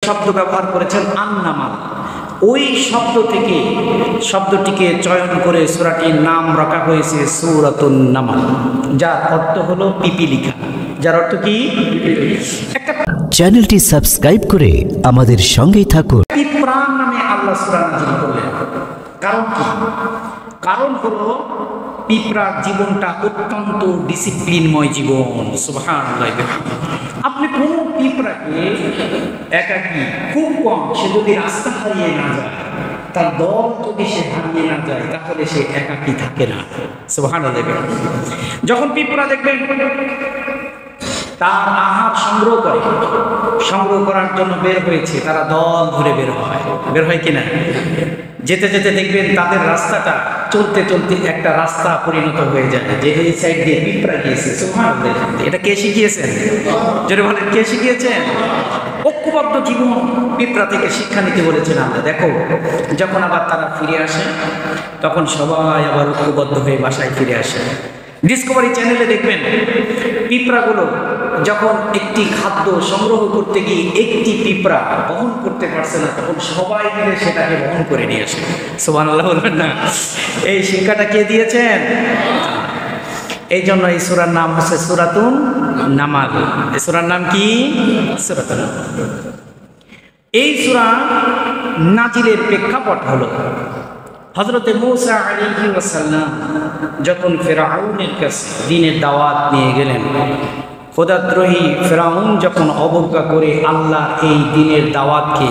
শব্দ ব্যবহার করেছেন আন্নামাল। ওই শব্দ থেকে শব্দটিকে চয়ন করে সূরাটির নাম রাখা হয়েছে সূরাতুন নামাল, যার অর্থ হলো পিপিলিকা। যার অর্থ কি? একটা চ্যানেলটি সাবস্ক্রাইব করে আমাদের সঙ্গেই থাকুন। পিঁপড়া নামে আল্লাহ সূরা নাযিল করলেন। কারণ কি? কারণ হলো পিঁপড়ার জীবনটা অত্যন্ত ডিসিপ্লিনময় জীবন। সুবহানাল্লাহ। আপনি কোন পিঁপড়াকে একাকী খুব কম, সে যদি রাস্তা হারিয়ে না যায়, তার দল যদি সে হারিয়ে না যায়, তাহলে সে একাকী থাকে না। সুবহানাল্লাহ। যখন পিঁপড়া দেখবেন তার আহার সংগ্রহ করার জন্য বের হয়েছে, তারা দল ধরে বের হয় কিনা? যেতে যেতে দেখবেন তাদের রাস্তাটা চলতে চলতে একটা রাস্তা পরিণত হয়ে যায়, যে এই সাইড দিয়ে পিঁপড়া গিয়েছে। সুবহানাল্লাহ। এটা কে শিখিয়েছেন? জোরে বলেন, কে শিখিয়েছেন? ঐক্যবদ্ধ জীবন পিঁপড়া থেকে শিক্ষা নিতে বলেছেন আল্লাহ। দেখো, যখন আবার তারা ফিরে আসে, তখন সবাই আবার ঐক্যবদ্ধ হয়ে বাসায় ফিরে আসে। ডিসকভারি চ্যানেলে দেখবেন পিঁপড়াগুলো যখন একটি খাদ্য সংগ্রহ করতে গিয়ে একটি পিঁপড়া বহন করতে পারছে না, তখন সবাই মিলে সেটাকে বহন করে নিয়ে আসে। সুবহানাল্লাহ বলবেন না? এই শিক্ষাটা কে দিয়েছেন? এই জন্য এই সূরার নাম হচ্ছে সূরাতুন নামাল। এই সূরার নাম কি? সূরাতুন। এই সূরা নাজিলের প্রেক্ষাপট হলো হযরতে মূসা আলাইহিস সালাম যখন ফিরআউনের কাছে দ্বীনের দাওয়াত নিয়ে গেলেন, খোদাদ্রোহী ফিরআউন যখন অবজ্ঞা করে আল্লাহ এই দ্বীনের দাওয়াতকে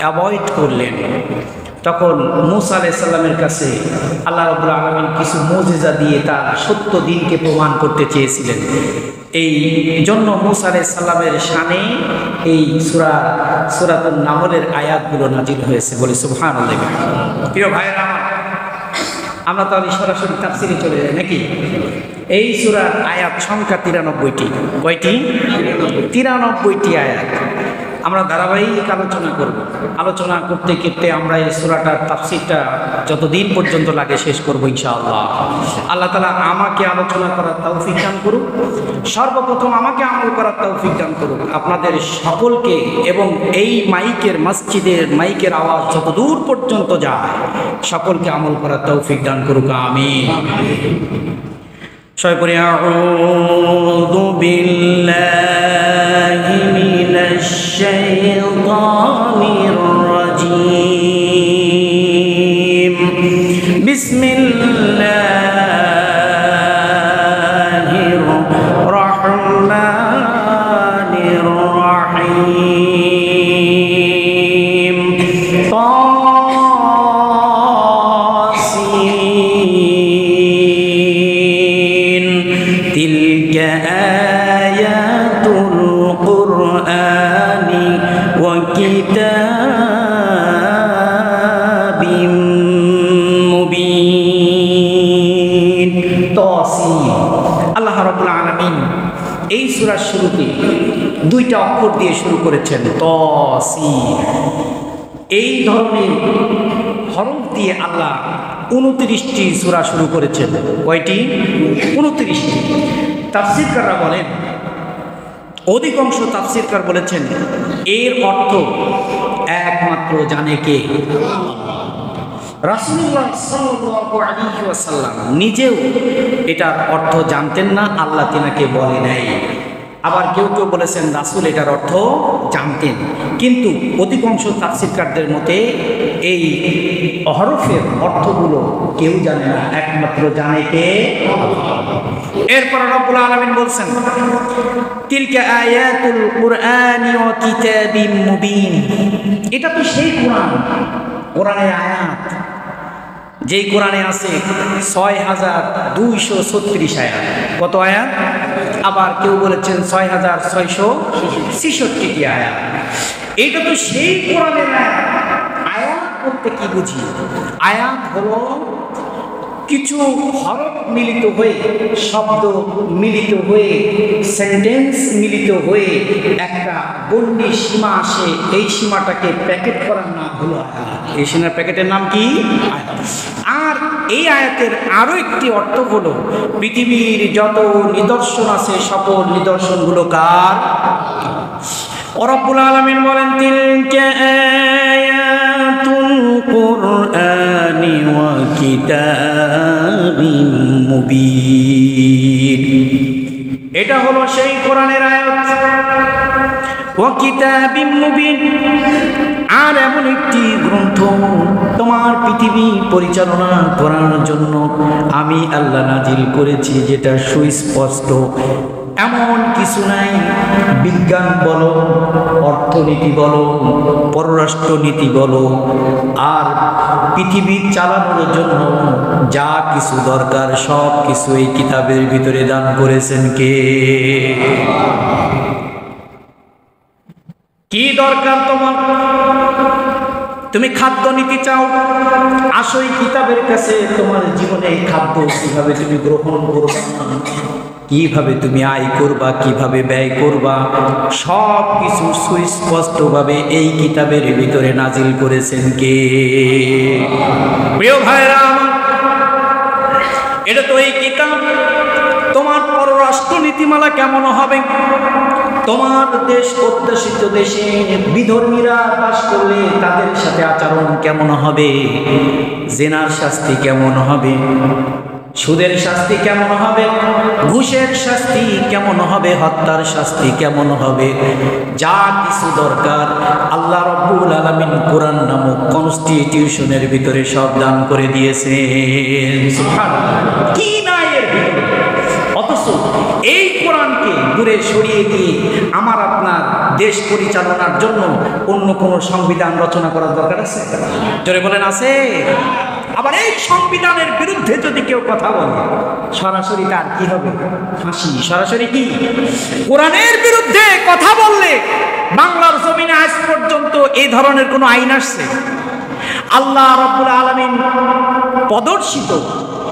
অ্যাভয়েড করলেন, তখন মূসা আলাইহিস সালামের কাছে আল্লাহ রাব্বুল আলামিন কিছু মুজিজা দিয়ে তার সত্য দ্বীনকে প্রমাণ করতে চেয়েছিলেন। এই জন্য মূসা আলাইহিস সালামের শানে এই সূরাতুন নামলের আয়াতগুলো নাজিল হয়েছে। বলে সুবহানাল্লাহ। প্রিয় ভাইরা, আমরা তাহলে সরাসরি তাফসিরে চলে যাই নাকি? এই সূরার আয়াত সংখ্যা 93টি। কয়টি? 93টি আয়াত। আমরা ধারাবাহিক আলোচনা করতে করতে আমরা এই সূরাটার তাফসিরটা যতদিন পর্যন্ত লাগে শেষ করব ইনশাআল্লাহ। আল্লাহ তাআলা আমাকে আলোচনা করার তৌফিক দান করুক, সর্বপ্রথম আমাকে আমল করার তৌফিক দান করুক, আপনাদের সকলকে, এবং এই মসজিদের মাইকের আওয়াজ যত দূর পর্যন্ত যায় সকলকে আমল করার তৌফিক দান করুক। আমিন। সবাই পড়ি আউযু বিল্লাহি মিনাশ শাইতানির রাজীম। বিসমিল্লাহির রহমানির রহিম। تلك آيات القرآن وكتاب مبين। তাসিন। আল্লাহ রাব্বুল আলামিন এই সূরার শুরুতে দুইটা অক্ষর দিয়ে শুরু করেছেন, তাসিন। এই ধরনের হরফ দিয়ে আল্লাহ 29টি সূরা শুরু করেছেন। কয়টি? 29টি। তাফসীরকাররা বলেন, অধিকাংশ তাফসীরকার বলেছেন এর অর্থ একমাত্র জানে কে? রাসূলুল্লাহ সাল্লাল্লাহু আলাইহি ওয়াসাল্লাম নিজেও এটার অর্থ জানতেন না, আল্লাহ তিনাকে বলে নাই। আবার কেউ কেউ বলেছেন রাসূল এটার অর্থ জানতেন, কিন্তু অধিকাংশ তাফসীরকারদের মতে এই হরফের অর্থগুলো কেউ জানে না, একমাত্র জানে কে? এরপর রব্বুল আলামিন বলছেন, তিলকা আয়াতুল কুরআনি ওয়া কিতাবিম মুবিন। এটা তো সেই কোরআনের আয়াত, যেই কোরআনে আছে ৬,২৩৬ আয়াত। কত আয়াত? আবার কেউ বলেছেন ৬,৬৬৬টি আয়াত। এইটা তো সেই কোরআনের আয়াত। আয়াত বলতে কি বুঝি? আয়াত হলো কিছু হরফ মিলিত হয়ে, শব্দ মিলিত হয়ে, সেন্টেন্স মিলিত হয়ে একটা গণ্ডি সীমা আসে। এই সীমাটাকে প্যাকেট করার নাম হলো আয়াত। এই সীমার প্যাকেটের নাম কি? আয়াত। আর এই আয়াতের আরো একটি অর্থ হলো পৃথিবীর যত নিদর্শন আছে সকল নিদর্শনগুলো কার? রব্বুল আলামিন বলেন তিলকা আয়াতুল কুরআনি ওয়া কিতাবিম মুবিন। এটা হলো সেই কোরআনের আয়াত, ওয়া কিতাবিম মুবিন, আর এমন একটি গ্রন্থ তোমার পৃথিবী পরিচালনা করার জন্য আমি আল্লাহ নাজিল করেছি যেটা সুস্পষ্ট, এমন কিছু নাই। বিজ্ঞান বলো, অর্থনীতি বলো, পররাষ্ট্রনীতি বলো, আর পৃথিবী চালানোর জন্য যা কিছু দরকার সব কিছু এই কিতাবের ভিতরে দান করেছেন কে? কি দরকার তোমার? তুমি খাদ্য নীতি চাও, আসো এই কিতাবের কাছে। তোমার জীবনে এই খাদ্য কিভাবে তুমি গ্রহণ করবা, কিভাবে তুমি আয় করবা, কিভাবে ব্যয় করবা, সব কিছু সুস্পষ্টভাবে এই কিতাবের ভিতরে নাজিল করেছেন কে? প্রিয় ভাইরা আমার, এটা তো এই কিতাব। তোমার পররাষ্ট্র নীতিমালা কেমন হবে, তোমার দেশ অত্যাশিত দেশে বিধর্মীরা বাস করলে তাদের সাথে আচরণ কেমন হবে, জেনার শাস্তি কেমন হবে, সুদের শাস্তি কেমন হবে, ঘুষের শাস্তি কেমন হবে, হত্যার শাস্তি কেমন হবে, যা কিছু দরকার আল্লাহ রাব্বুল আলামিন কোরআন নামক কনস্টিটিউশনের ভিতরে সব দান করে দিয়েছেন। সুবহানাল্লাহ, কি নাই এর ভিতরে! অথচ এই কোরআনকে দূরে সরিয়ে দিয়ে আমার আপনার দেশ পরিচালনার জন্য অন্য কোনো সংবিধান রচনা করার দরকার আছে? জোরে বলেন আছে? আবার এই সংবিধানের বিরুদ্ধে যদি কেউ কথা বলে, সরাসরি তার কি হবে? ফাঁসি। সরাসরি কি? কোরআনের বিরুদ্ধে কথা বললে বাংলার জমিনে আজ পর্যন্ত এই ধরনের কোনো আইন আসছে? আল্লাহ রাব্বুল আলামিন প্রদর্শিত,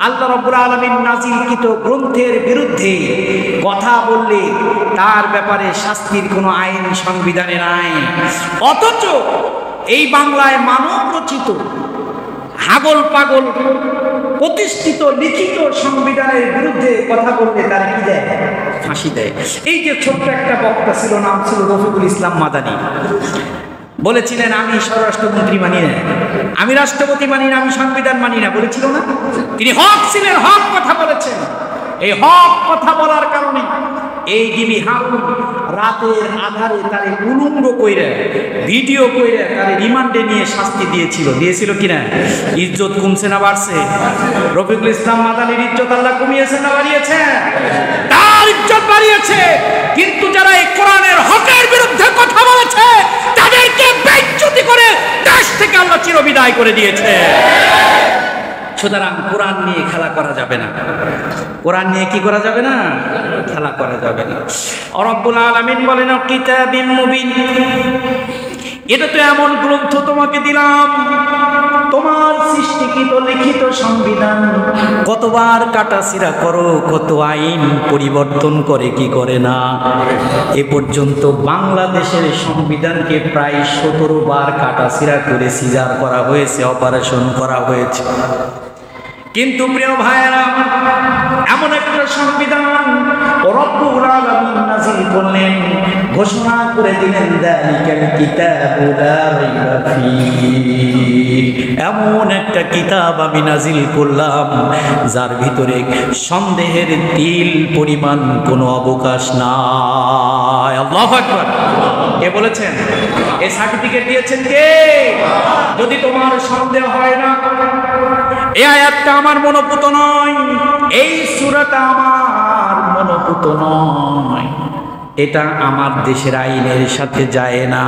আল্লাহ রাব্বুল আলামিন নাজিলকৃত গ্রন্থের বিরুদ্ধে কথা বললে তার ব্যাপারে শাস্তির কোনো আইন সংবিধানে নাই। অথচ এই বাংলায় মানব রচিত হাগল পাগল প্রতিষ্ঠিত লিখিত সংবিধানের বিরুদ্ধে কথা বললে তারা কি দেয়? ফাঁসি দেয়। এই যে ছোট্ট একটা বক্তা ছিল, নাম ছিল রফিকুল ইসলাম মাদানী, বলেছিলেন আমি স্বরাষ্ট্রমন্ত্রী মানি না, আমি রাষ্ট্রপতি মানি না, আমি সংবিধান মানি না, বলেছিল না? তিনি হক ছিলেন, হক কথা বলেছেন। এই হক কথা বলার কারণে এই ডিবি হারুন রাতের আধারে তারে উলঙ্গ কইরা ভিডিও কইরা তারে রিমান্ডে নিয়ে শাস্তি দিয়েছিল কিনা? ইজ্জত কমছে না বাড়ছে? রফিকুল ইসলাম মাদানীর ইজ্জত আল্লাহ কমিয়েছে না বাড়িয়েছে? তার ইজ্জত বাড়িয়েছে। কিন্তু যারা এই কোরআনের হকের বিরুদ্ধে কথা বলেছে তাদেরকে বেইজ্জতি করে দেশ থেকে আল্লাহ চিরবিদায় করে দিয়েছে। সুতরাং কোরআন নিয়ে খেলা করা যাবে না। কোরআন নিয়ে কি করা যাবে না? খেলা করা যাবে না। রব্বুল আলামিন বলেন কিতাবিম মুবিন, এটা তো এমন গ্রন্থ তোমাকে দিলাম, তোমার সৃষ্টিকৃত লিখিত সংবিধান কতবার কাটাছিড়া করো, কত আইন পরিবর্তন করে কি করে না। এ পর্যন্ত বাংলাদেশের সংবিধানকে প্রায় 17 বার কাটাছিড়া করে সিজার করা হয়েছে, অপারেশন করা হয়েছে। কিন্তু প্রিয় ভাইয়েরা, এমন একটা সংবিধান রব্বুল আলামিন নাযিল করলেন, ঘোষণা করে দিলেন যালিকাল কিতাবু লা রাইবা ফীহি, এমন একটা কিতাব আমি নাযিল করলাম যার ভিতরে সন্দেহের তিল পরিমাণ কোনো অবকাশ নাই। আল্লাহু আকবার। কে বলেছেন? এই সার্টিফিকেট দিয়েছেন কে? যদি তোমার সন্দেহ হয় না, এই আয়াতটা আমার মনোপুত নয়, এই সূরাটা আমার মনোপুত নয়, এটা আমার দেশের আইনের সাথে যায় না,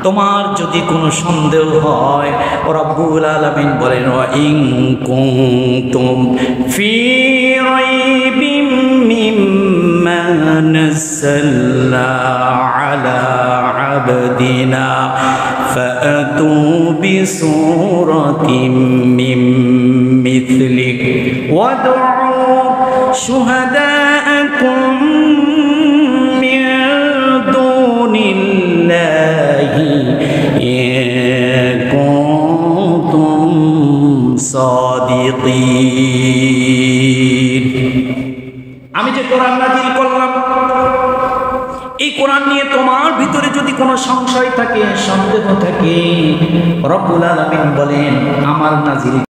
তোমার যদি কোনো সন্দেহ হয়, রব্বুল আলামিন বলেন ওয়া ইন কুনতুম ফি রাইবিম মিম্মা নাযালনা আলা আবদিনা ফাআতু বিসূরাতিম মিন মিথলিহি ওয়াদউ শুহাদাআকুম আমি যে কোরআন নাযিল করলাম, এই কোরআন নিয়ে তোমার ভিতরে যদি কোনো সংশয় থাকে, সন্দেহ থাকে, রব্বুল আলামিন বলেন আমার নাজিল